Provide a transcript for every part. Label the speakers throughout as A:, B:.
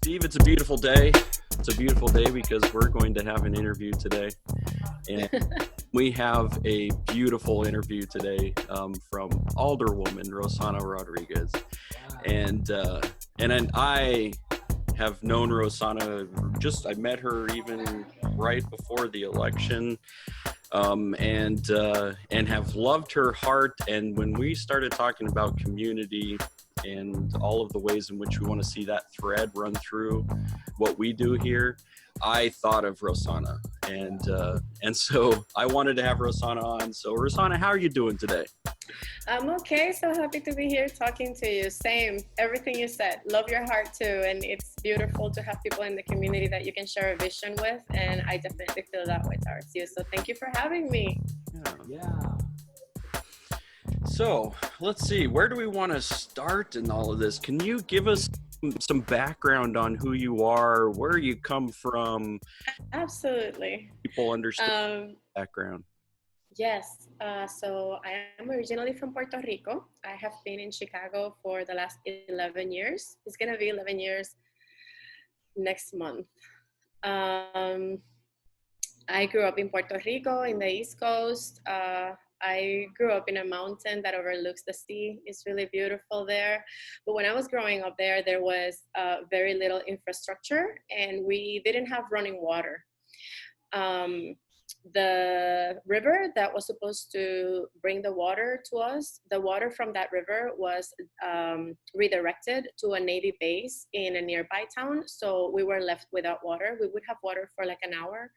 A: Steve, it's a beautiful day. It's a beautiful day because we're going to have an interview today. And we have a beautiful interview today from Alderwoman Rossana Rodriguez. And I have known Rossana, I met her even right before the election, and have loved her heart. And when we started talking about community and all of the ways in which we want to see that thread run through what we do here, I thought of Rossana, and so I wanted to have Rossana on. So Rossana, how are you doing today?
B: I'm okay. So happy to be here talking to you. Same, everything you said. Love your heart too. And it's beautiful to have people in the community that you can share a vision with. And I definitely feel that way towards you. So thank you for having me.
A: Yeah. So let's see, where do we want to start in all of this? Can you give us some background on who you are, where you come from?
B: Absolutely.
A: People understand background.
B: Yes. So I am originally from Puerto Rico. I have been in Chicago for the last 11 years. It's going to be 11 years next month. I grew up in Puerto Rico in the East Coast. I grew up in a mountain that overlooks the sea. It's really beautiful there. But when I was growing up there, there was very little infrastructure and we didn't have running water. The river that was supposed to bring the water to us, the water from that river was redirected to a Navy base in a nearby town. So we were left without water. We would have water for like an hour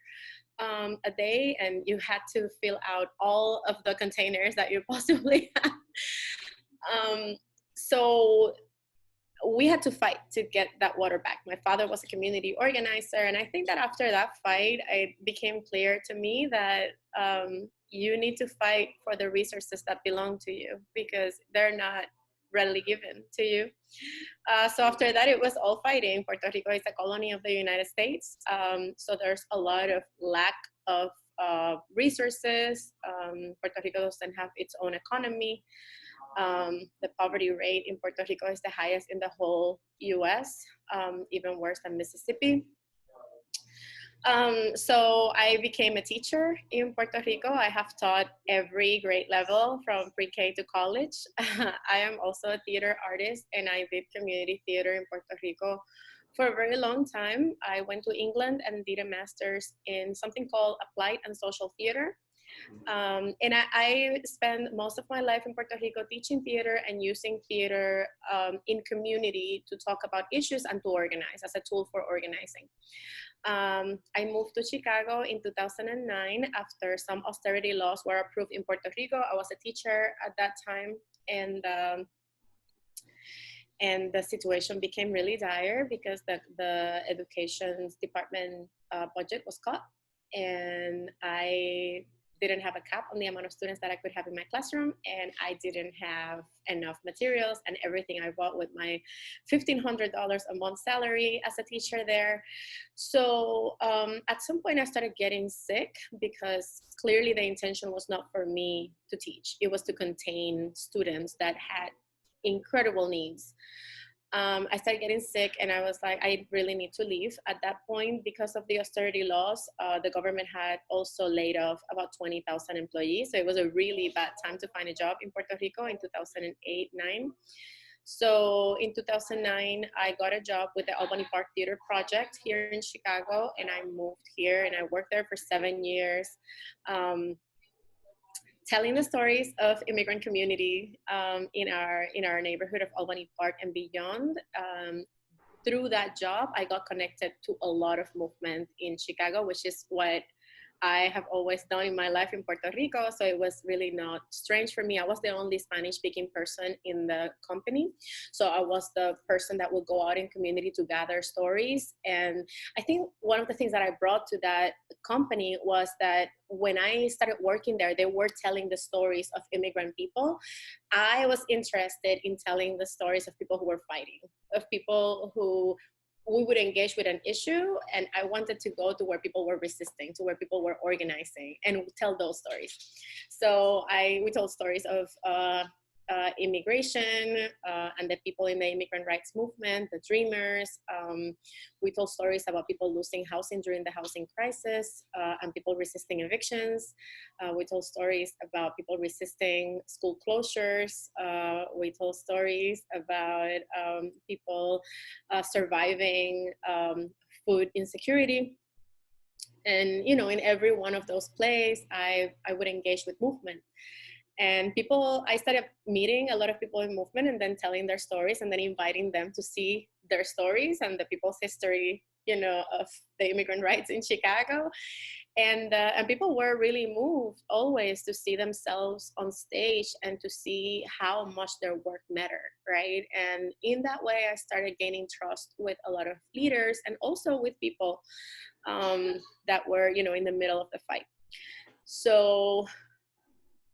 B: a day, and you had to fill out all of the containers that you possibly had. So we had to fight to get that water back. My father was a community organizer, and I think that after that fight, it became clear to me that you need to fight for the resources that belong to you because they're not readily given to you. So after that, it was all fighting. Puerto Rico is a colony of the United States, so there's a lot of lack of resources. Puerto Rico doesn't have its own economy. The poverty rate in Puerto Rico is the highest in the whole US, even worse than Mississippi. So I became a teacher in Puerto Rico. I have taught every grade level from pre-K to college. I am also a theater artist and I did community theater in Puerto Rico for a very long time. I went to England and did a master's in something called Applied and Social Theater. And I spent most of my life in Puerto Rico teaching theater and using theater in community to talk about issues and to organize as a tool for organizing. I moved to Chicago in 2009 after some austerity laws were approved in Puerto Rico. I was a teacher at that time, and the situation became really dire because the education department budget was cut, and I didn't have a cap on the amount of students that I could have in my classroom, and I didn't have enough materials and everything I bought with my $1,500 a month salary as a teacher there. So at some point I started getting sick because clearly the intention was not for me to teach. It was to contain students that had incredible needs. I started getting sick and I was like, I really need to leave. At that point, because of the austerity laws, the government had also laid off about 20,000 employees. So it was a really bad time to find a job in Puerto Rico in 2008-9. So in 2009, I got a job with the Albany Park Theater Project here in Chicago, and I moved here and I worked there for 7 years. Telling the stories of immigrant community in our neighborhood of Albany Park and beyond. Through that job, I got connected to a lot of movement in Chicago, which is what I have always done in my life in Puerto Rico. So it was really not strange for me. I was the only Spanish speaking person in the company. So I was the person that would go out in community to gather stories. And I think one of the things that I brought to that company was that when I started working there, they were telling the stories of immigrant people. I was interested in telling the stories of people who were fighting, of people who we would engage with an issue, and I wanted to go to where people were resisting, to where people were organizing, and tell those stories. So we told stories of immigration and the people in the immigrant rights movement, the dreamers. We told stories about people losing housing during the housing crisis and people resisting evictions. We told stories about people resisting school closures. We told stories about people surviving food insecurity. And, you know, in every one of those plays, I would engage with movement. And people, I started meeting a lot of people in movement and then telling their stories and then inviting them to see their stories and the people's history, you know, of the immigrant rights in Chicago. And people were really moved always to see themselves on stage and to see how much their work mattered, right? And in that way, I started gaining trust with a lot of leaders and also with people that were, you know, in the middle of the fight. So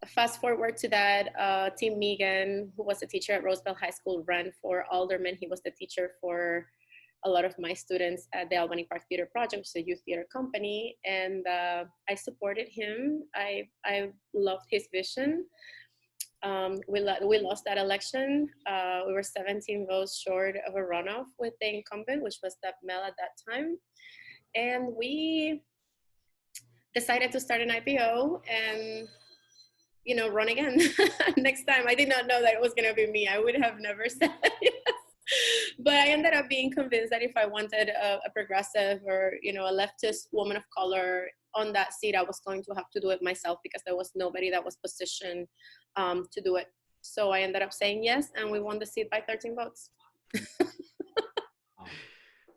B: fast forward to that, Tim Megan, who was a teacher at Roosevelt High School, ran for alderman. He was the teacher for a lot of my students at the Albany Park Theater Project, which is a youth theater company. And I supported him. I loved his vision. We lost that election. We were 17 votes short of a runoff with the incumbent, which was Deb Mel at that time. And we decided to start an IPO and, you know, run again next time. I did not know that it was going to be me. I would have never said yes. But I ended up being convinced that if I wanted a progressive or, you know, a leftist woman of color on that seat, I was going to have to do it myself because there was nobody that was positioned to do it. So I ended up saying yes, and we won the seat by 13 votes.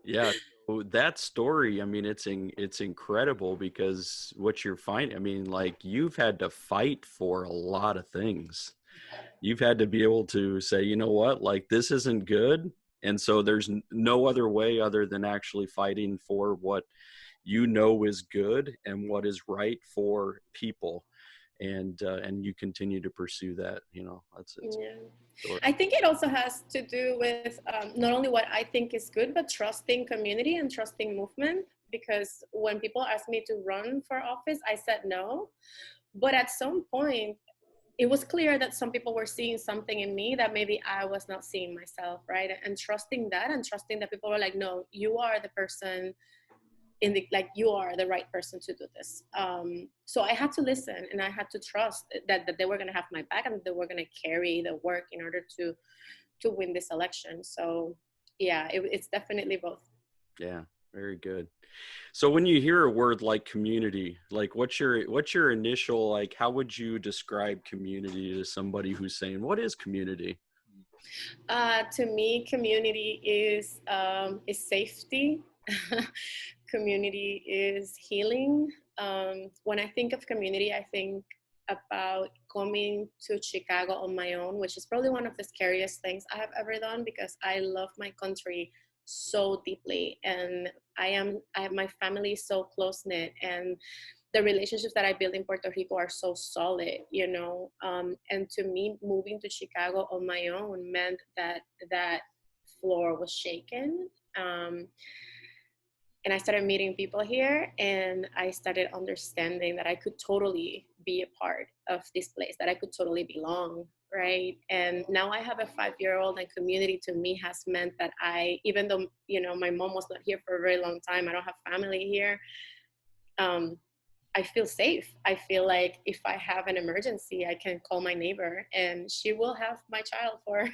A: Yeah, so that story, I mean, it's incredible because what you're finding, I mean, like you've had to fight for a lot of things. You've had to be able to say, you know what, like this isn't good. And so there's no other way other than actually fighting for what you know is good and what is right for people. And you continue to pursue that, you know, it's
B: Yeah.
A: story.
B: I think it also has to do with not only what I think is good, but trusting community and trusting movement. Because when people asked me to run for office, I said no. But at some point, it was clear that some people were seeing something in me that maybe I was not seeing myself, right? And trusting that, and trusting that people were like, no, you are the person like you are the right person to do this. So I had to listen and I had to trust that they were going to have my back and they were going to carry the work in order to win this election. So yeah, it's definitely both.
A: Yeah, very good. So when you hear a word like community, like what's your initial, like how would you describe community to somebody who's saying, what is community?
B: To me, community is safety. Community is healing. When I think of community, I think about coming to Chicago on my own, which is probably one of the scariest things I have ever done because I love my country so deeply, and I have my family so close knit, and the relationships that I built in Puerto Rico are so solid, you know. And to me, moving to Chicago on my own meant that that floor was shaken. And I started meeting people here, and I started understanding that I could totally be a part of this place, that I could totally belong, right? And now I have a 5-year-old, and community to me has meant that even though, you know, my mom was not here for a very long time, I don't have family here, I feel safe. I feel like if I have an emergency, I can call my neighbor and she will have my child for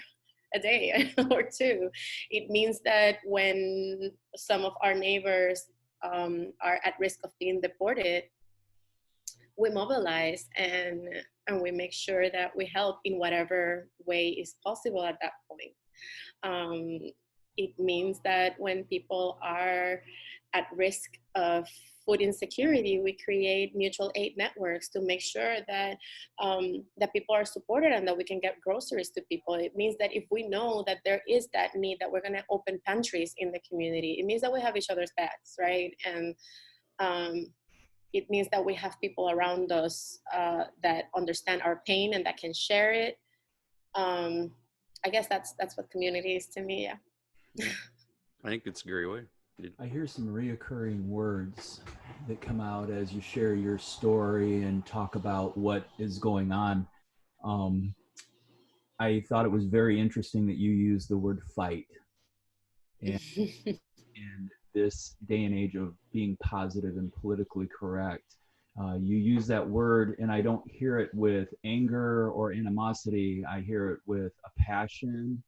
B: a day or two. It means that when some of our neighbors are at risk of being deported, we mobilize and we make sure that we help in whatever way is possible at that point. It means that when people are at risk of food insecurity, we create mutual aid networks to make sure that that people are supported and that we can get groceries to people. It means that if we know that there is that need, that we're going to open pantries in the community. It means that we have each other's backs, right? And it means that we have people around us that understand our pain and that can share it. I guess that's what community is to me. Yeah.
A: I think it's a great way.
C: I hear some reoccurring words that come out as you share your story and talk about what is going on. I thought it was very interesting that you used the word fight. And in this day and age of being positive and politically correct, you use that word, and I don't hear it with anger or animosity. I hear it with a passion,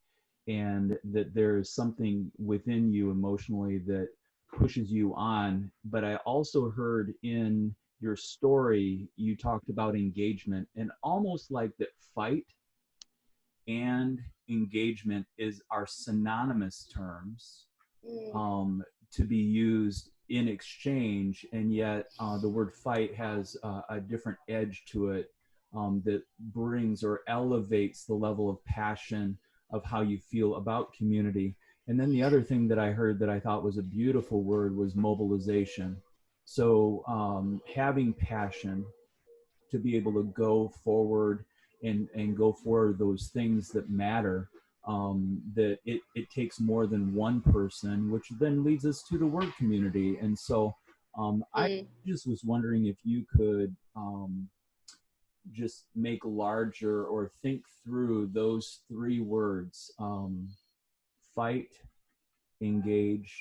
C: and that there's something within you emotionally that pushes you on. But I also heard in your story, you talked about engagement, and almost like that fight and engagement is are synonymous terms,
B: Mm,
C: to be used in exchange, and yet the word fight has a different edge to it, that brings or elevates the level of passion of how you feel about community. And then the other thing that I heard that I thought was a beautiful word was mobilization. So having passion to be able to go forward and go for those things that matter, that it takes more than one person, which then leads us to the word community. And so I
B: mm.
C: just was wondering if you could just make larger or think through those three words: fight, engage,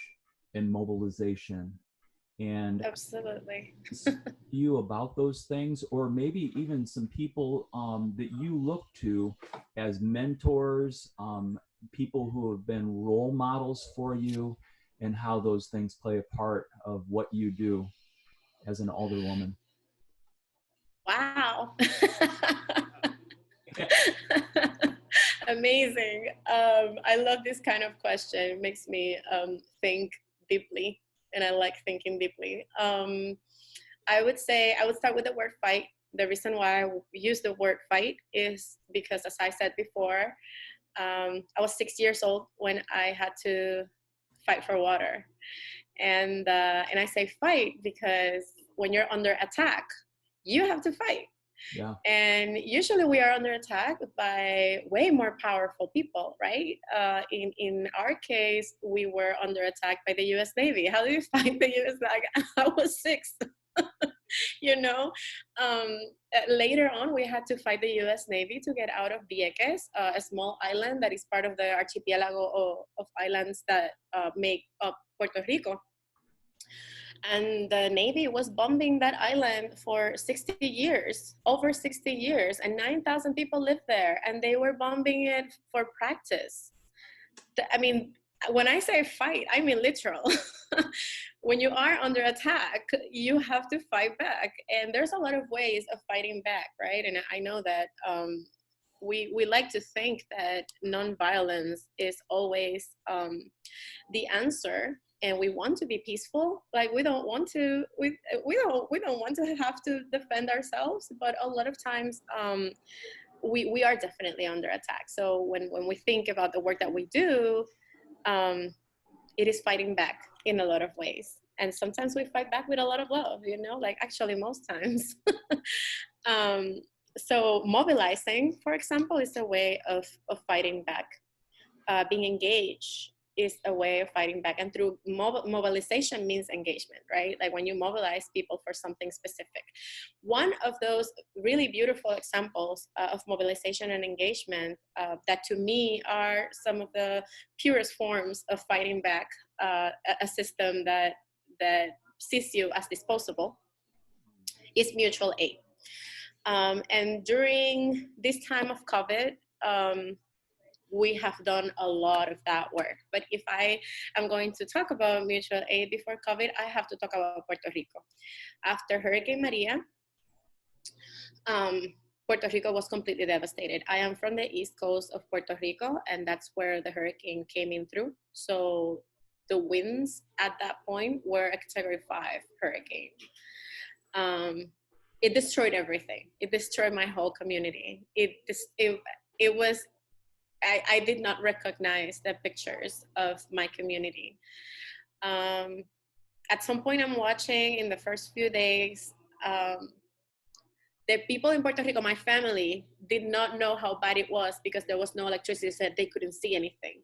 C: and mobilization, and
B: Absolutely.
C: you about those things, or maybe even some people that you look to as mentors, people who have been role models for you, and how those things play a part of what you do as an alderwoman.
B: Wow. Amazing. I love this kind of question. It makes me think deeply, and I like thinking deeply. I would say I would start with the word fight. The reason why I use the word fight is because, as I said before, I was 6 years old when I had to fight for water, and I say fight because when you're under attack, you have to fight.
C: Yeah.
B: And usually we are under attack by way more powerful people, right? In our case, we were under attack by the U.S. Navy. How do you fight the U.S. Navy? I was 6. you know um, Later on we had to fight the U.S. Navy to get out of Vieques, a small island that is part of the archipelago of islands that make up Puerto Rico. And the Navy was bombing that island for 60 years, over 60 years, and 9,000 people lived there, and they were bombing it for practice. I mean, when I say fight, I mean literal. When you are under attack, you have to fight back, and there's a lot of ways of fighting back, right? And I know that we like to think that nonviolence is always the answer, and we want to be peaceful. Like we don't want to we don't want to have to defend ourselves, but a lot of times we are definitely under attack. So when we think about the work that we do, it is fighting back in a lot of ways. And sometimes we fight back with a lot of love, like actually most times. So mobilizing, for example, is a way of fighting back. Being engaged is a way of fighting back. And through mobilization means engagement, right? Like when you mobilize people for something specific. One of those really beautiful examples of mobilization and engagement that to me are some of the purest forms of fighting back a system that sees you as disposable is mutual aid. And during this time of COVID, we have done a lot of that work. But if I am going to talk about mutual aid before COVID, I have to talk about Puerto Rico. After Hurricane Maria, Puerto Rico was completely devastated. I am from the east coast of Puerto Rico, and that's where the hurricane came in through. So the winds at that point were a Category 5 hurricane. It destroyed everything. It destroyed my whole community. It was, I did not recognize the pictures of my community. At some point I'm watching in the first few days, the people in Puerto Rico, my family, did not know how bad it was because there was no electricity, so they couldn't see anything.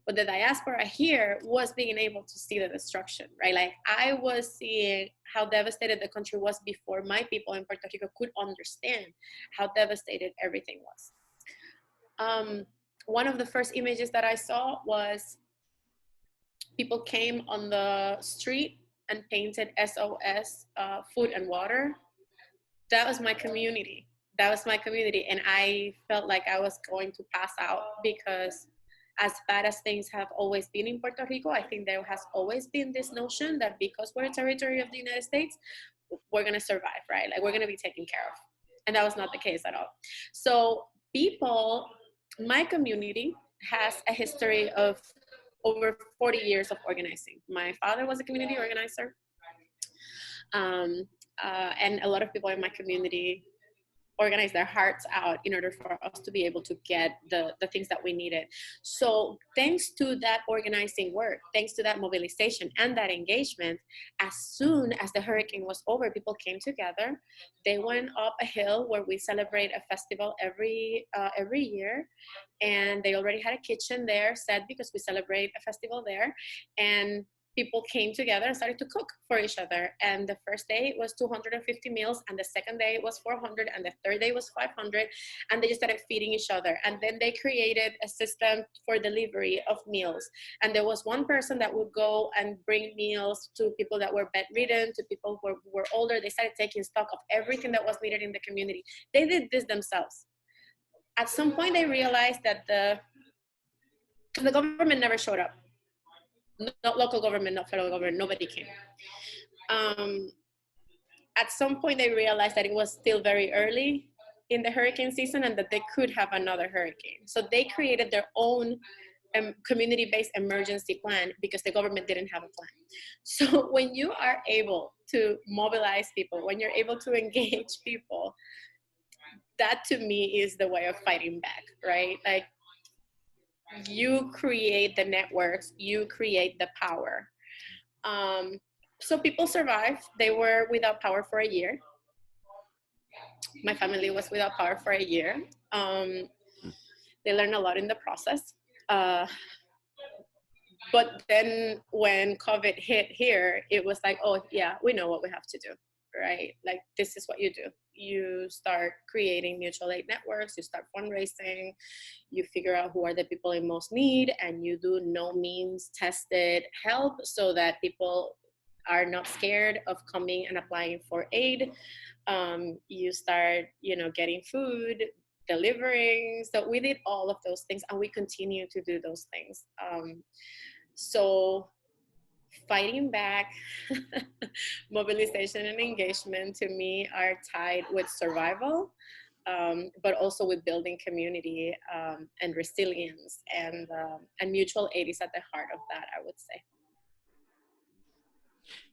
B: But the diaspora here was being able to see the destruction, right? Like I was seeing how devastated the country was before my people in Puerto Rico could understand how devastated everything was. One of the first images that I saw was people came on the street and painted SOS, food and water. That was my community. That was my community. And I felt like I was going to pass out, because as bad as things have always been in Puerto Rico, I think there has always been this notion that because we're a territory of the United States, we're going to survive, right? Like, we're going to be taken care of. And that was not the case at all. So people, my community has a history of over 40 years of organizing. My father was a community organizer. And a lot of people in my community organize their hearts out in order for us to be able to get the things that we needed. So thanks to that organizing work, thanks to that mobilization and that engagement, as soon as the hurricane was over, people came together. They went up a hill where we celebrate a festival every year. And they already had a kitchen there set because we celebrate a festival there. And people came together and started to cook for each other. And the first day was 250 meals, and the second day was 400, and the third day was 500, and they just started feeding each other. And then they created a system for delivery of meals. And there was one person that would go and bring meals to people that were bedridden, to people who were older. They started taking stock of everything that was needed in the community. They did this themselves. At some point, they realized that the government never showed up. Not local government, not federal government, nobody came. At some point, they realized that it was still very early in the hurricane season and that they could have another hurricane. So they created their own community-based emergency plan because the government didn't have a plan. So when you are able to mobilize people, when you're able to engage people, that to me is the way of fighting back, right? Like, you create the networks, you create the power. So people survived. They were without power for a year. My family was without power for a year. They learned a lot in the process. But then when COVID hit here, it was like, oh yeah, we know what we have to do, right? Like, this is what you do. You start creating mutual aid networks, you start fundraising, you figure out who are the people in most need, and you do no means tested help so that people are not scared of coming and applying for aid. You start, getting food, delivering. So we did all of those things, and we continue to do those things. So fighting back, mobilization and engagement to me are tied with survival, but also with building community and resilience, and mutual aid is at the heart of that, I would say.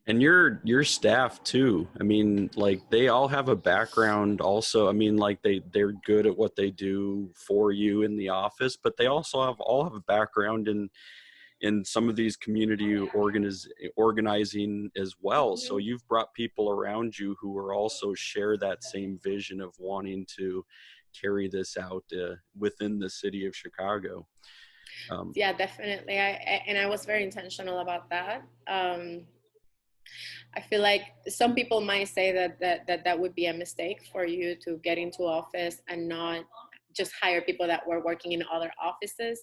A: And your staff too. I mean, like, they all have a background also. I mean, like, they're good at what they do for you in the office, but they also all have a background in some of these community organizing as well. So you've brought people around you who are also share that same vision of wanting to carry this out within the city of Chicago.
B: Yeah, definitely. I was very intentional about that. I feel like some people might say that would be a mistake for you to get into office and not just hire people that were working in other offices.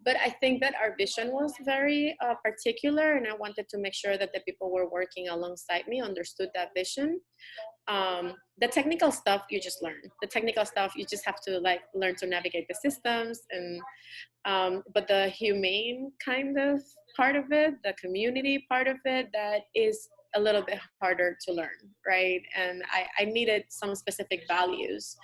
B: But I think that our vision was very particular, and I wanted to make sure that the people who were working alongside me understood that vision. The technical stuff you just learn. The technical stuff you just have to learn to navigate the systems, and but the humane kind of part of it, the community part of it, that is a little bit harder to learn, right? And I needed some specific values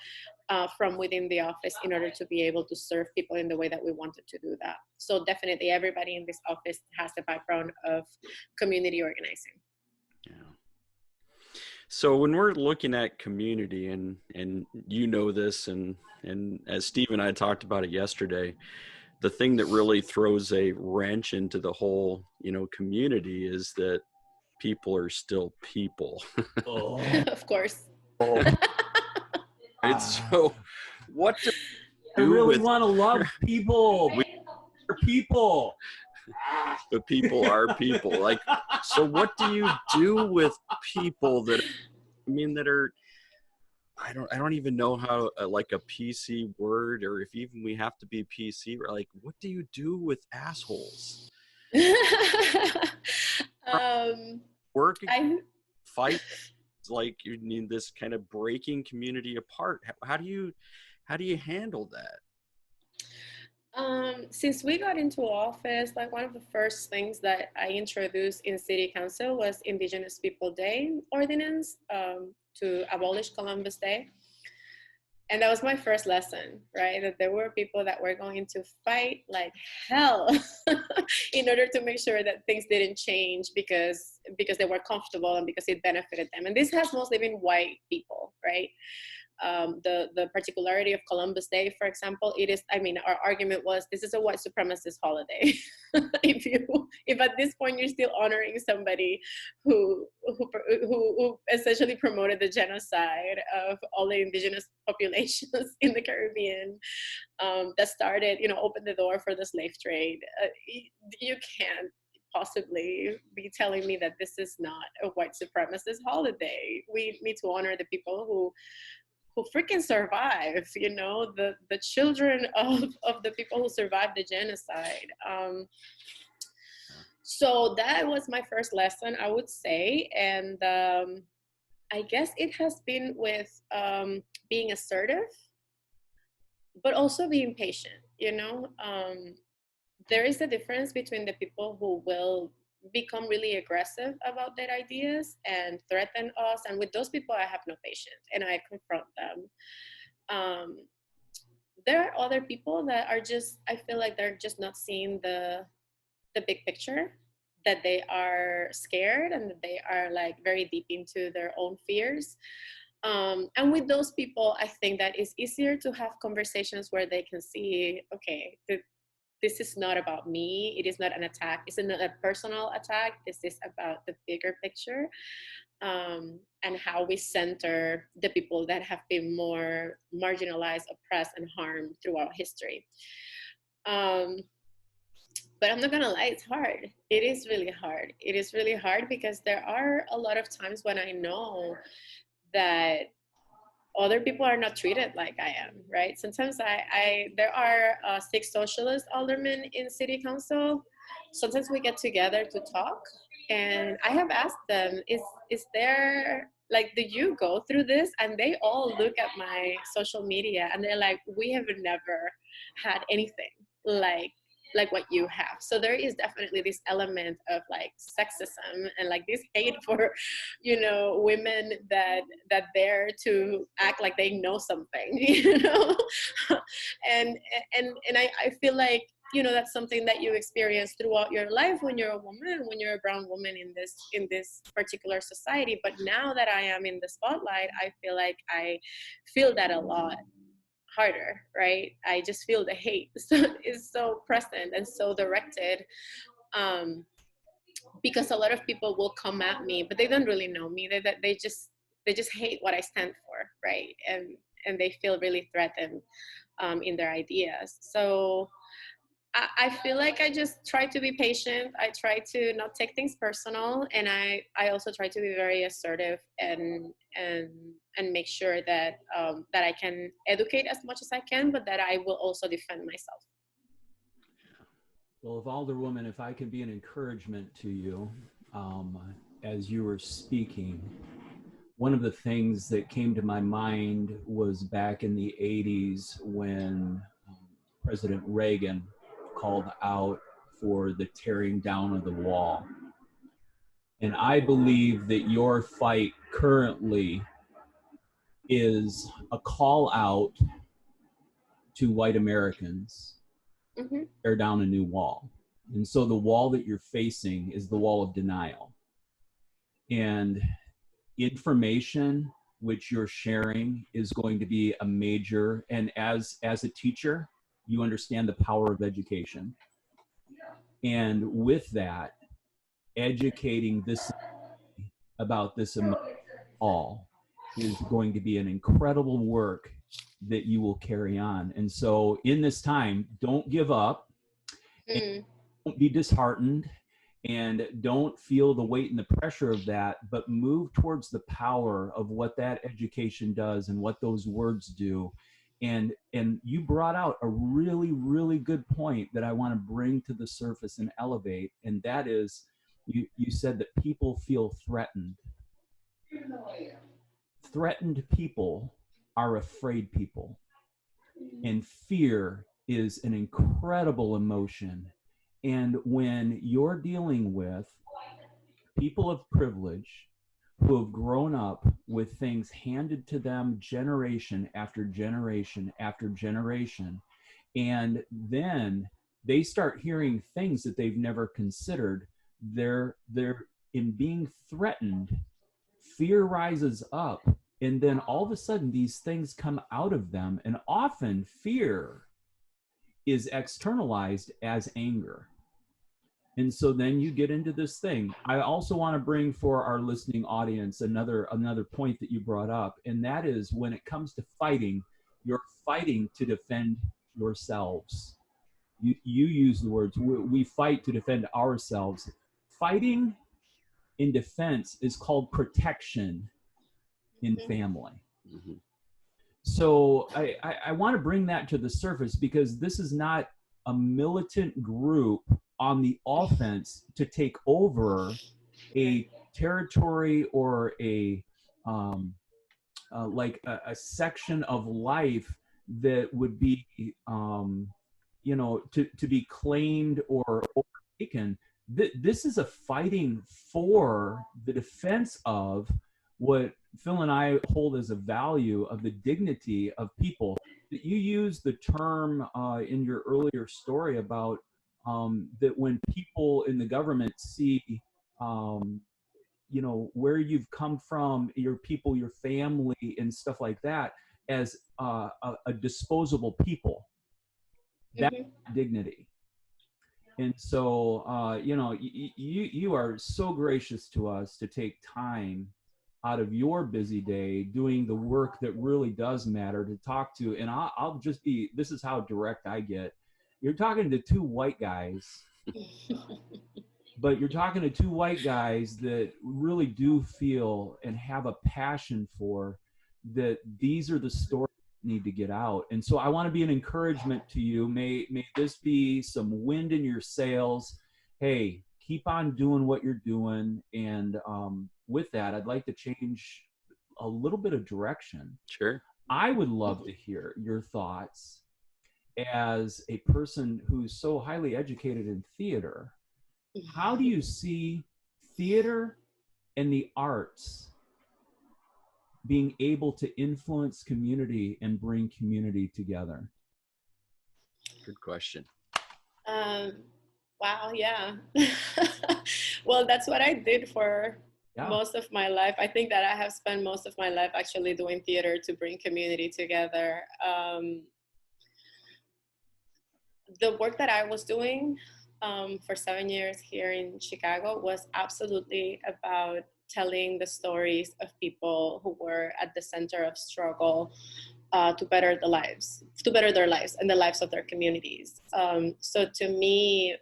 B: from within the office in order to be able to serve people in the way that we wanted to do that. So definitely everybody in this office has a background of community organizing.
A: Yeah. So when we're looking at community, and you know this, and as Steve and I talked about it yesterday, the thing that really throws a wrench into the whole, community is that people are still people.
C: Oh.
B: Of course.
A: Oh. It's so, what do
C: I really want to love people. We're people.
A: But people are people. Like, so what do you do with people that are I don't even know how like a PC word, or if even we have to be PC, like what do you do with assholes?
B: um,
A: Work,
B: I
A: fight, like you need this kind of breaking community apart. How do you handle that?
B: Since we got into office, like one of the first things that I introduced in City Council was Indigenous People Day ordinance to abolish Columbus Day. And that was my first lesson, right? That there were people that were going to fight like hell in order to make sure that things didn't change because they were comfortable and because it benefited them. And this has mostly been white people, right? The particularity of Columbus Day, for example, it is, I mean, our argument was this is a white supremacist holiday. if at this point you're still honoring somebody who essentially promoted the genocide of all the indigenous populations in the Caribbean, that started, opened the door for the slave trade, you can't possibly be telling me that this is not a white supremacist holiday. We need to honor the people who freaking survive, the children of the people who survived the genocide. So that was my first lesson, I would say. And I guess it has been with being assertive, but also being patient, there is a difference between the people who will become really aggressive about their ideas and threaten us. And with those people, I have no patience and I confront them. There are other people that are just, I feel like they're just not seeing the big picture, that they are scared and that they are like very deep into their own fears. And with those people, I think that it's easier to have conversations where they can see, okay, this is not about me. It is not an attack. It's not a personal attack. This is about the bigger picture, and how we center the people that have been more marginalized, oppressed, and harmed throughout history. But I'm not gonna lie, it's hard. It is really hard. It is really hard because there are a lot of times when I know that other people are not treated like I am, right? Sometimes there are 6 socialist aldermen in city council. Sometimes we get together to talk, and I have asked them, is there, like, do you go through this? And they all look at my social media and they're like, we have never had anything like what you have. So there is definitely this element of like sexism and like this hate for, women that dare to act like they know something, and I feel like, that's something that you experience throughout your life when you're a woman, when you're a brown woman in this particular society. But now that I am in the spotlight, I feel like I feel that a lot harder, right? I just feel the hate is so present and so directed, because a lot of people will come at me, but they don't really know me. They just hate what I stand for, right? And they feel really threatened in their ideas. So I feel like I just try to be patient. I try to not take things personal, and I also try to be very assertive and make sure that that I can educate as much as I can, but that I will also defend myself.
C: Well, if Alderwoman, if I can be an encouragement to you, as you were speaking, one of the things that came to my mind was back in the 80s when President Reagan called out for the tearing down of the wall. And I believe that your fight currently is a call out to white Americans to tear down a new wall. And so the wall that you're facing is the wall of denial. And information which you're sharing is going to be a major, and as a teacher, you understand the power of education. And with that, educating this about this all is going to be an incredible work that you will carry on. And so in this time, don't give up, and don't be disheartened. and don't feel the weight and the pressure of that, but move towards the power of what that education does and what those words do. And you brought out a really, really good point that I want to bring to the surface and elevate, and that is, you said that people feel threatened. Threatened people are afraid people, and fear is an incredible emotion. And when you're dealing with people of privilege who have grown up with things handed to them generation after generation after generation, and then they start hearing things that they've never considered, they're in being threatened, fear rises up, and then all of a sudden these things come out of them, and often fear is externalized as anger. And so then you get into this thing. I also want to bring for our listening audience another point that you brought up, and that is, when it comes to fighting, you're fighting to defend yourselves. You use the words, we fight to defend ourselves. Fighting in defense is called protection in family.
A: Mm-hmm.
C: So I want to bring that to the surface, because this is not a militant group on the offense to take over a territory or a section of life that would be to be claimed or overtaken. This is a fighting for the defense of what Phil and I hold as a value of the dignity of people. You used the term in your earlier story about that when people in the government see where you've come from, your people, your family, and stuff like that, as a disposable people, that dignity. And so, you are so gracious to us to take time out of your busy day doing the work that really does matter to talk to. And I'll just be, this is how direct I get. You're talking to two white guys, but you're talking to two white guys that really do feel and have a passion for that. These are the stories that need to get out. And so I want to be an encouragement to you. May this be some wind in your sails. Hey, keep on doing what you're doing. And with that, I'd like to change a little bit of direction.
A: Sure.
C: I would love to hear your thoughts as a person who's so highly educated in theater. How do you see theater and the arts being able to influence community and bring community together?
A: Good question.
B: Wow, yeah. Well, that's what I did for most of my life. I think that I have spent most of my life actually doing theater to bring community together. The work that I was doing for 7 years here in Chicago was absolutely about telling the stories of people who were at the center of struggle to better their lives and the lives of their communities. So to me,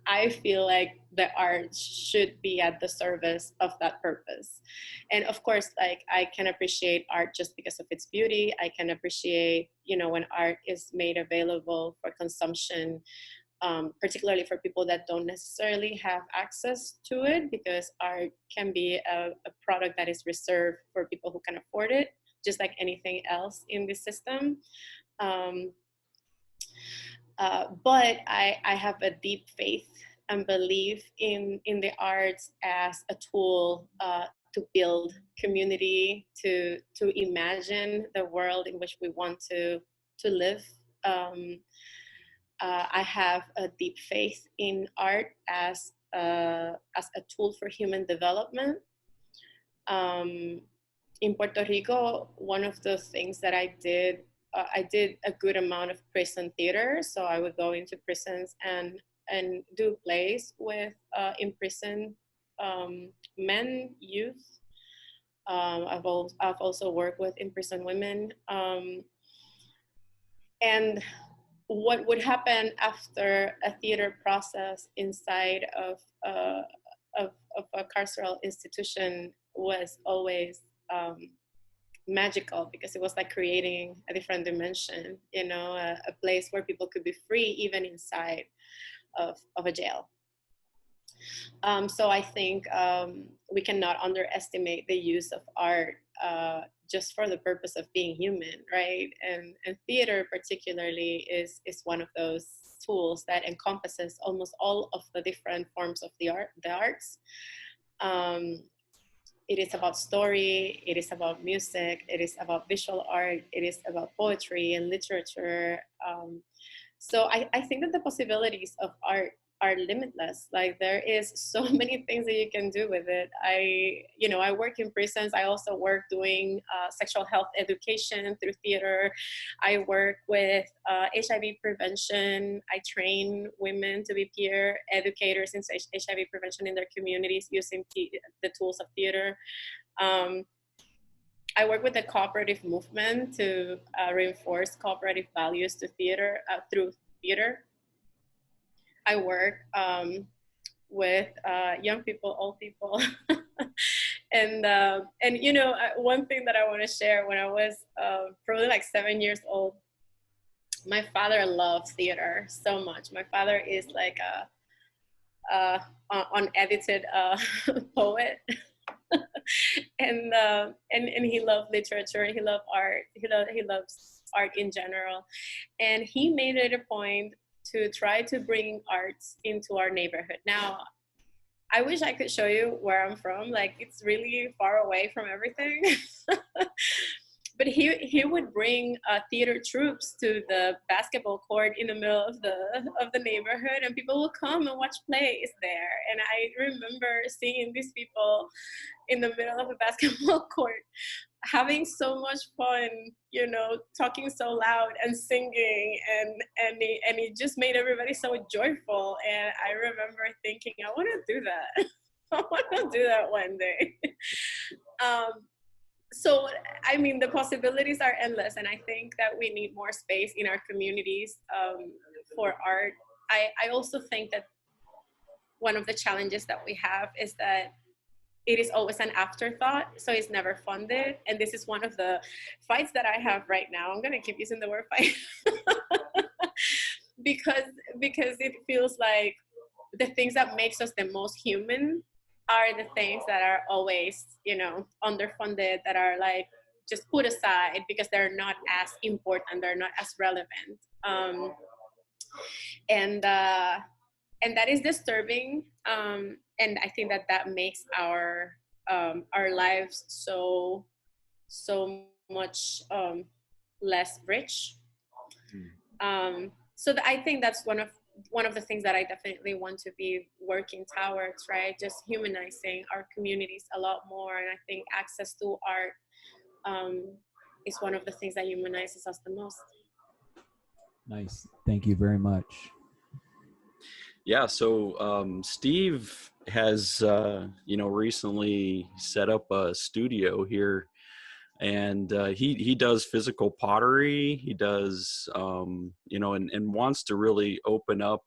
B: I feel like the art should be at the service of that purpose. And of course, like, I can appreciate art just because of its beauty. I can appreciate, when art is made available for consumption, particularly for people that don't necessarily have access to it, because art can be a product that is reserved for people who can afford it, just like anything else in this system. But I have a deep faith and belief in the arts as a tool to build community, to imagine the world in which we want to live. I have a deep faith in art as a tool for human development. In Puerto Rico, one of the things that I did a good amount of prison theater. So I would go into prisons and do plays with imprisoned men, youth. I've also worked with imprisoned women. And what would happen after a theater process inside of a carceral institution was always magical, because it was like creating a different dimension, you know, a place where people could be free even inside of a jail. So I think we cannot underestimate the use of art just for the purpose of being human, right? And theater particularly is one of those tools that encompasses almost all of the different forms of the arts. It is about story, it is about music, it is about visual art, it is about poetry and literature. So I think that the possibilities of art are limitless. Like, there is so many things that you can do with it. I work in prisons. I also work doing sexual health education through theater. I work with HIV prevention. I train women to be peer educators in HIV prevention in their communities using the tools of theater. I work with the cooperative movement to reinforce cooperative values to theater through theater. I work with young people, old people, and one thing that I want to share: when I was probably like 7 years old, my father loved theater so much. My father is like a unedited poet. and he loved literature, he loved art, he loves art in general, and he made it a point to try to bring arts into our neighborhood. Now, I wish I could show you where I'm from. Like, it's really far away from everything. But he would bring theater troupes to the basketball court in the middle of the neighborhood, and people would come and watch plays there. And I remember seeing these people in the middle of a basketball court having so much fun, you know, talking so loud and singing, and it just made everybody so joyful. And I remember thinking, I want to do that. I want to do that one day. So, I mean, the possibilities are endless, and I think that we need more space in our communities for art. I also think that one of the challenges that we have is that it is always an afterthought, so it's never funded. And this is one of the fights that I have right now. I'm going to keep using the word fight because it feels like the things that makes us the most human are the things that are always, you know, underfunded, that are like just put aside because they're not as important, they're not as relevant. And that is disturbing. And I think that makes our lives so much less rich. So I think that's one of the things that I definitely want to be working towards, right? Just humanizing our communities a lot more. And I think access to art is one of the things that humanizes us the most.
C: Nice. Thank you very much.
A: Yeah, so Steve has, recently set up a studio here, and he does physical pottery. He does, and wants to really open up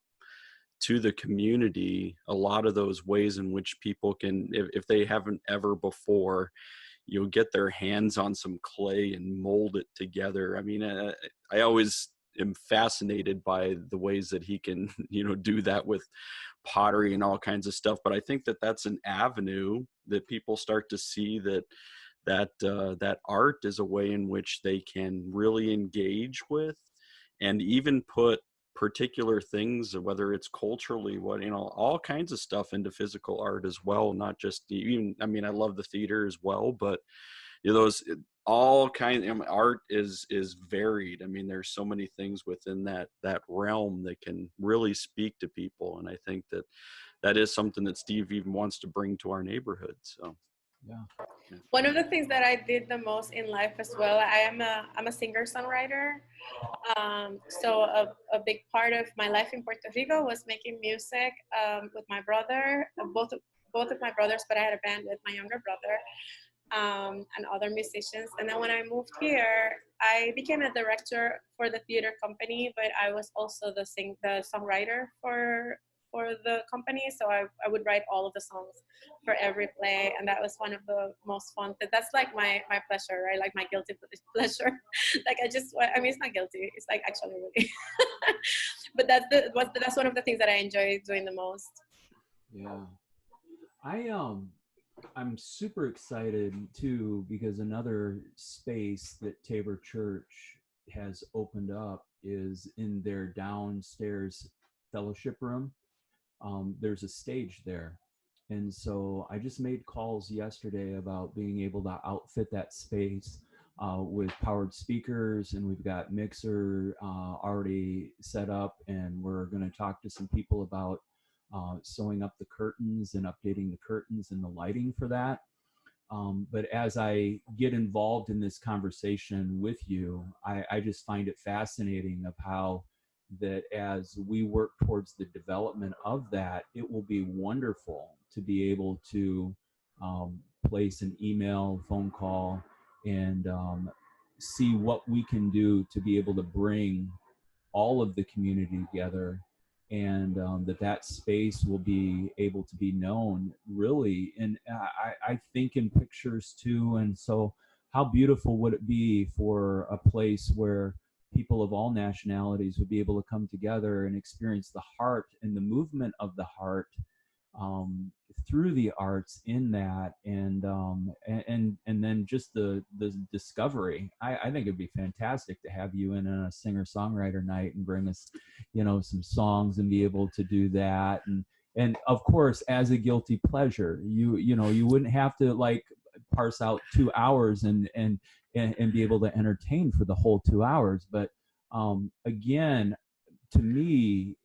A: to the community a lot of those ways in which people can, if they haven't ever before, get their hands on some clay and mold it together. I mean, I always am fascinated by the ways that he can, do that with pottery and all kinds of stuff. But I think that that's an avenue that people start to see that art is a way in which they can really engage with, and even put particular things, whether it's culturally, all kinds of stuff into physical art as well. Not just even, I mean, I love the theater as well, but those all kinds of art is varied. I mean, there's so many things within that realm that can really speak to people. And I think that is something that Steve even wants to bring to our neighborhood. So
C: yeah.
B: One of the things that I did the most in life as well, I'm a singer-songwriter. So a big part of my life in Puerto Rico was making music with my brother, both of my brothers, but I had a band with my younger brother and other musicians. And then when I moved here, I became a director for the theater company, but I was also the songwriter for the company. So I would write all of the songs for every play, and that was one of the most fun. That's like my pleasure, right? Like my guilty pleasure. Like I mean, it's not guilty. It's like actually really. But that's one of the things that I enjoy doing the most.
C: Yeah. I'm super excited too, because another space that Tabor Church has opened up is in their downstairs fellowship room. There's a stage there. And so I just made calls yesterday about being able to outfit that space with powered speakers, and we've got mixer already set up, and we're going to talk to some people about sewing up the curtains and updating the curtains and the lighting for that. But as I get involved in this conversation with you, I just find it fascinating of how that as we work towards the development of that, it will be wonderful to be able to place an email, phone call, and see what we can do to be able to bring all of the community together, and that space will be able to be known really. And I think in pictures too. And so how beautiful would it be for a place where people of all nationalities would be able to come together and experience the heart and the movement of the heart through the arts in that, and then just the discovery. I think it'd be fantastic to have you in a singer-songwriter night and bring us, some songs and be able to do that. And of course, as a guilty pleasure, you wouldn't have to like parse out 2 hours and be able to entertain for the whole 2 hours. But again, to me,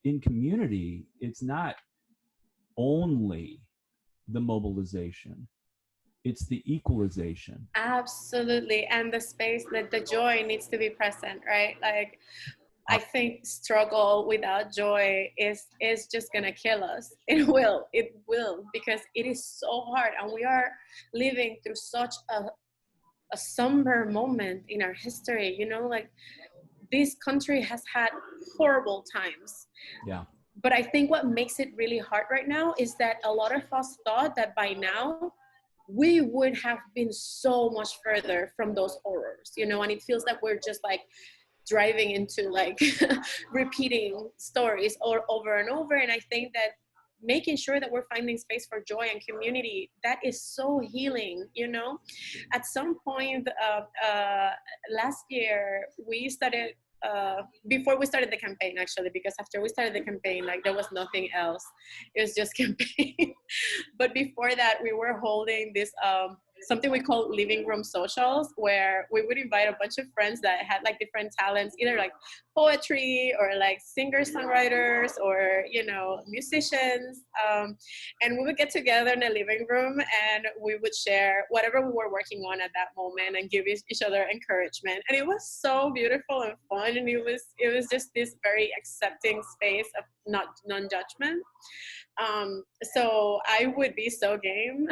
C: in community, it's not only the mobilization, it's the equalization.
B: Absolutely. And the space, that the joy needs to be present, right? Like, I think struggle without joy is just gonna kill us. It will, because it is so hard, and we are living through such a somber moment in our history. Like, this country has had horrible times.
C: Yeah.
B: But I think what makes it really hard right now is that a lot of us thought that by now we would have been so much further from those horrors, and it feels like we're just like driving into like repeating stories or over and over. And I think that making sure that we're finding space for joy and community, that is so healing. At some point last year, we started before we started the campaign, actually, because after we started the campaign, like, there was nothing else. It was just campaign. But before that, we were holding this something we call living room socials, where we would invite a bunch of friends that had like different talents, either like poetry or like singer-songwriters or musicians, and we would get together in a living room, and we would share whatever we were working on at that moment and give each other encouragement. And it was so beautiful and fun, and it was just this very accepting space of non-judgment. So I would be so game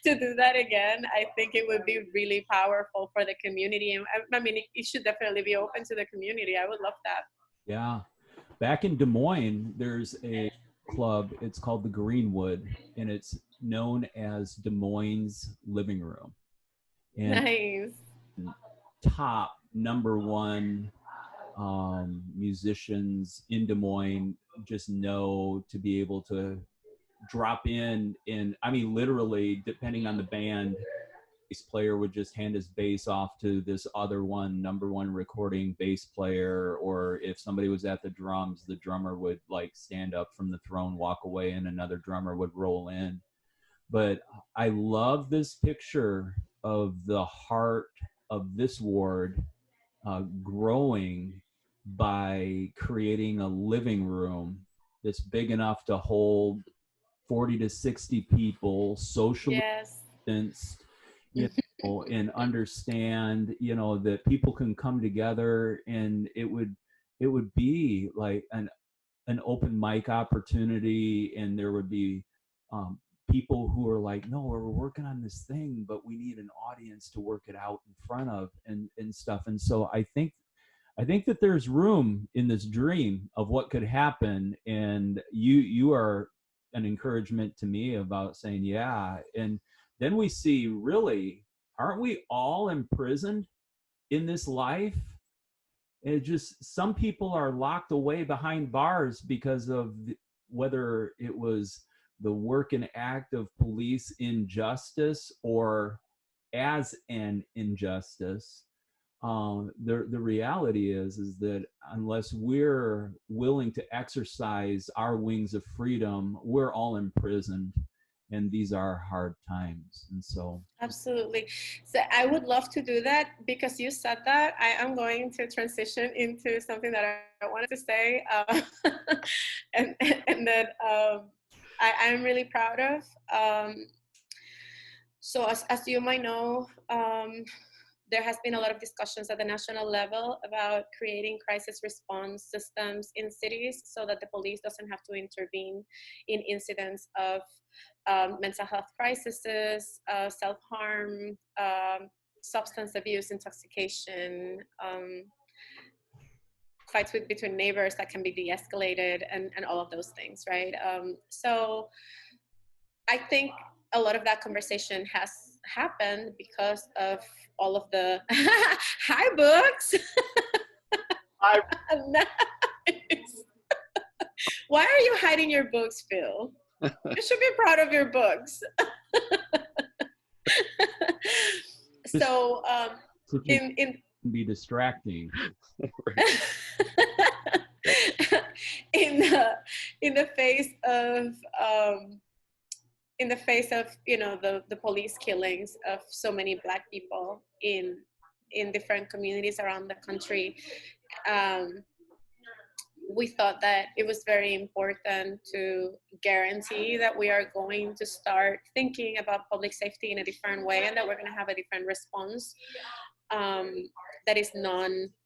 B: to do that again. I think it would be really powerful for the community. And I mean, it should definitely be open to the community. I would love that.
C: Yeah. Back in Des Moines, there's a club. It's called the Greenwood, and it's known as Des Moines Living Room. And
B: nice.
C: Top #1 musicians in Des Moines just know to be able to drop in. And I mean, literally, depending on the band, bass player would just hand his bass off to this other #1 recording bass player, or if somebody was at the drums, the drummer would like stand up from the throne, walk away, and another drummer would roll in. But I love this picture of the heart of this ward growing by creating a living room that's big enough to hold 40 to 60 people, socially distanced, and understand, that people can come together, and it would be like an open mic opportunity, and there would be people who are like, no, we're working on this thing, but we need an audience to work it out in front of and stuff. And so I think that there's room in this dream of what could happen. And you are an encouragement to me about saying, yeah. And then we see, really, aren't we all imprisoned in this life? It just, some people are locked away behind bars because of whether it was the work and act of police injustice or as an injustice. The reality is that unless we're willing to exercise our wings of freedom, we're all imprisoned, and these are hard times. And so,
B: Absolutely. So I would love to do that. Because you said that, I am going to transition into something that I wanted to say, and that I'm really proud of. So as you might know, there has been a lot of discussions at the national level about creating crisis response systems in cities so that the police doesn't have to intervene in incidents of mental health crises, self-harm, substance abuse, intoxication, fights between neighbors that can be de-escalated, and all of those things, right? So I think a lot of that conversation has happened because of all of the hi books. Nice. Why are you hiding your books, Phil? You should be proud of your books. So in
C: be distracting.
B: in the face of the police killings of so many Black people in different communities around the country, we thought that it was very important to guarantee that we are going to start thinking about public safety in a different way, and that we're going to have a different response that is non-punitive,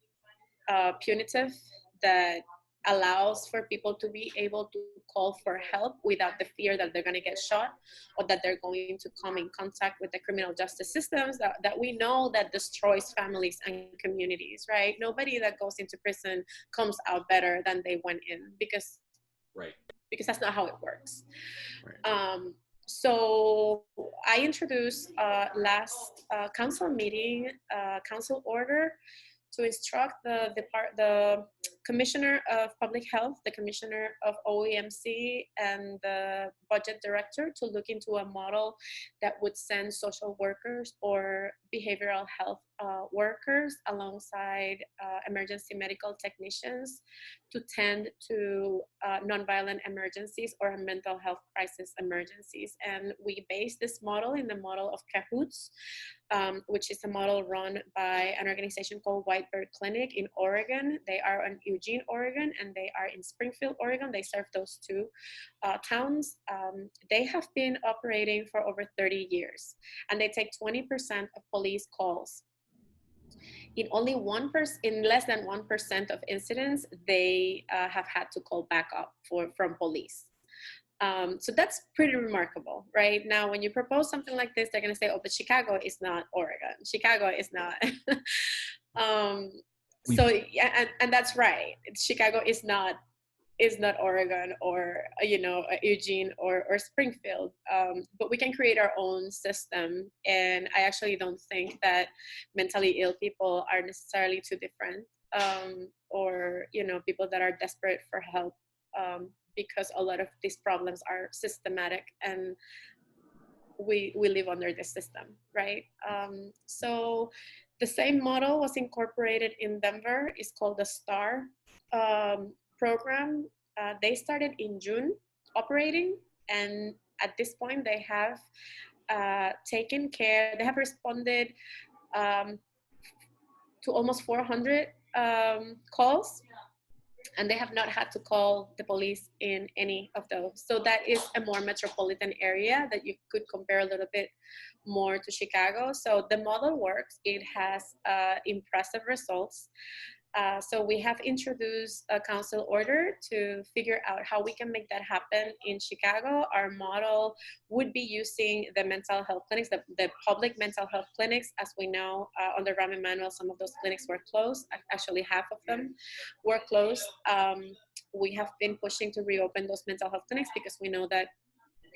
B: that allows for people to be able to call for help without the fear that they're going to get shot, or that they're going to come in contact with the criminal justice systems that we know that destroys families and communities, right? Nobody that goes into prison comes out better than they went in, because that's not how it works. Right. So I introduced last council meeting, council order to instruct the Commissioner of Public Health, the Commissioner of OEMC, and the Budget Director to look into a model that would send social workers or behavioral health workers alongside emergency medical technicians to tend to nonviolent emergencies or mental health crisis emergencies. And we base this model in the model of CAHOOTS, which is a model run by an organization called White Bird Clinic in Oregon. They are in Eugene, Oregon, and they are in Springfield, Oregon. They serve those two towns. They have been operating for over 30 years, and they take 20% of police calls. In less than 1% of incidents, they have had to call backup from police. So that's pretty remarkable, right? Now, when you propose something like this, they're going to say, oh, but Chicago is not Oregon. Chicago is not. And that's right. Chicago is not Oregon or, Eugene or Springfield. But we can create our own system. And I actually don't think that mentally ill people are necessarily too different, or, people that are desperate for help, because a lot of these problems are systematic and we live under this system, right? So the same model was incorporated in Denver. It's called the STAR program. They started in June operating, and at this point they have taken care, they have responded to almost 400 calls, and they have not had to call the police in any of those. So that is a more metropolitan area that you could compare a little bit more to Chicago. So the model works. It has impressive results. So we have introduced a council order to figure out how we can make that happen in Chicago. Our model would be using the mental health clinics, the public mental health clinics. As we know, under Rahm Emanuel, some of those clinics were closed. Actually, half of them were closed. We have been pushing to reopen those mental health clinics because we know that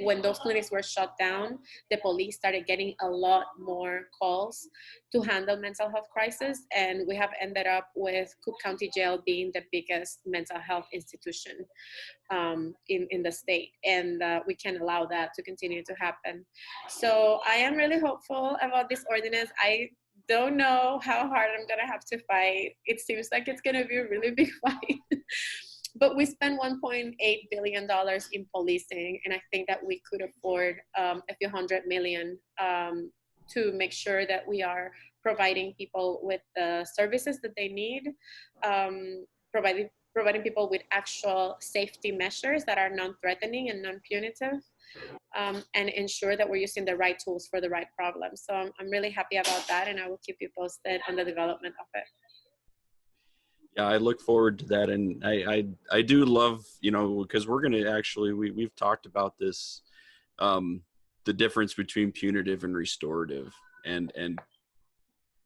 B: when those clinics were shut down, the police started getting a lot more calls to handle mental health crisis. And we have ended up with Cook County Jail being the biggest mental health institution in the state. And we can't allow that to continue to happen. So I am really hopeful about this ordinance. I don't know how hard I'm gonna have to fight. It seems like it's gonna be a really big fight. But we spend $1.8 billion in policing, and I think that we could afford a few $100 million to make sure that we are providing people with the services that they need, providing people with actual safety measures that are non-threatening and non-punitive, and ensure that we're using the right tools for the right problem. So I'm really happy about that, and I will keep you posted on the development of it.
A: Yeah, I look forward to that, and I do love, because we're going to actually we've talked about this, the difference between punitive and restorative, and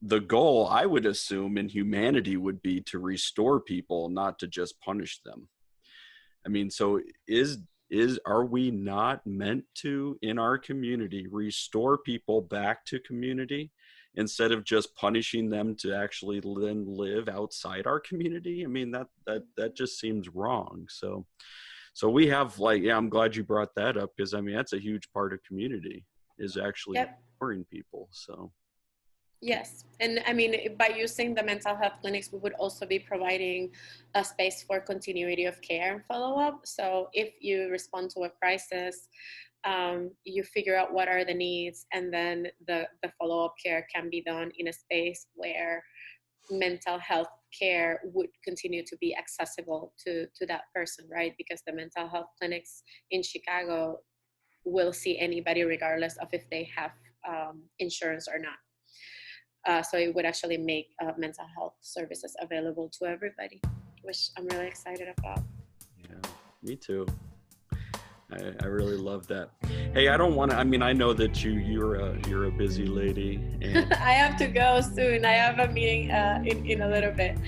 A: the goal, I would assume, in humanity would be to restore people, not to just punish them. I mean, so are we not meant to, in our community, restore people back to community instead of just punishing them to actually then live outside our community? I mean, that just seems wrong. So we have, I'm glad you brought that up, because I mean, that's a huge part of community, is actually restoring people. So.
B: Yes, and I mean, by using the mental health clinics, we would also be providing a space for continuity of care and follow-up. So if you respond to a crisis, you figure out what are the needs, and then the follow-up care can be done in a space where mental health care would continue to be accessible to that person, right? Because the mental health clinics in Chicago will see anybody regardless of if they have insurance or not. So it would actually make mental health services available to everybody, which I'm really excited about.
A: Yeah, me too. I really love that. Hey, I don't want to, I mean, I know that you're a busy lady. And
B: I have to go soon. I have a meeting in a little bit,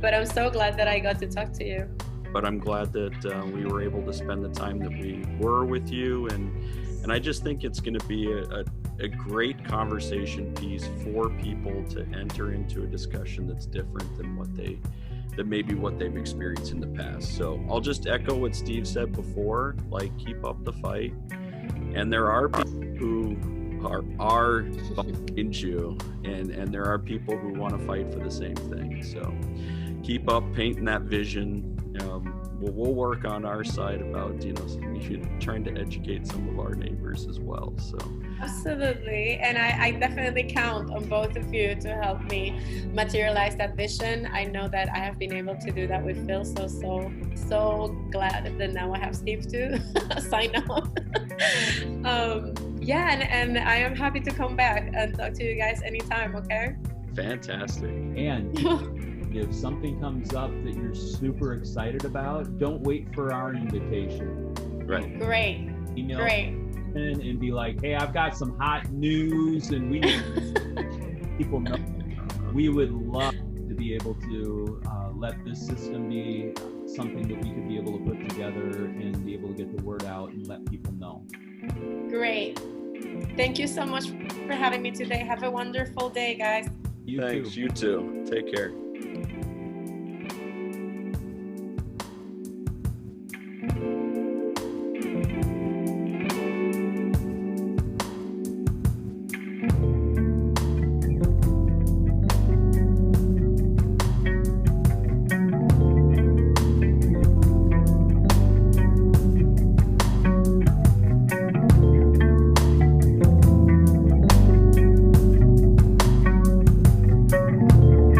B: but I'm so glad that I got to talk to you.
A: But I'm glad that we were able to spend the time that we were with you, and I just think it's going to be a great conversation piece for people to enter into a discussion that's different than what they've experienced in the past. So I'll just echo what Steve said before, keep up the fight. And there are people who are behind you, and there are people who want to fight for the same thing. So keep up painting that vision. We'll work on our side about trying to educate some of our neighbors as well. So
B: absolutely, and I definitely count on both of you to help me materialize that vision. I know that I have been able to do that with Phil, so glad that now I have Steve to sign up. And I am happy to come back and talk to you guys anytime. Okay,
A: fantastic.
C: And if something comes up that you're super excited about, don't wait for our invitation.
A: Right.
B: Great.
C: Great. And be like, hey, I've got some hot news, and we need people know. We would love to be able to let this system be something that we could be able to put together and be able to get the word out and let people know.
B: Great. Thank you so much for having me today. Have a wonderful day, guys.
A: Thanks. You too. Take care.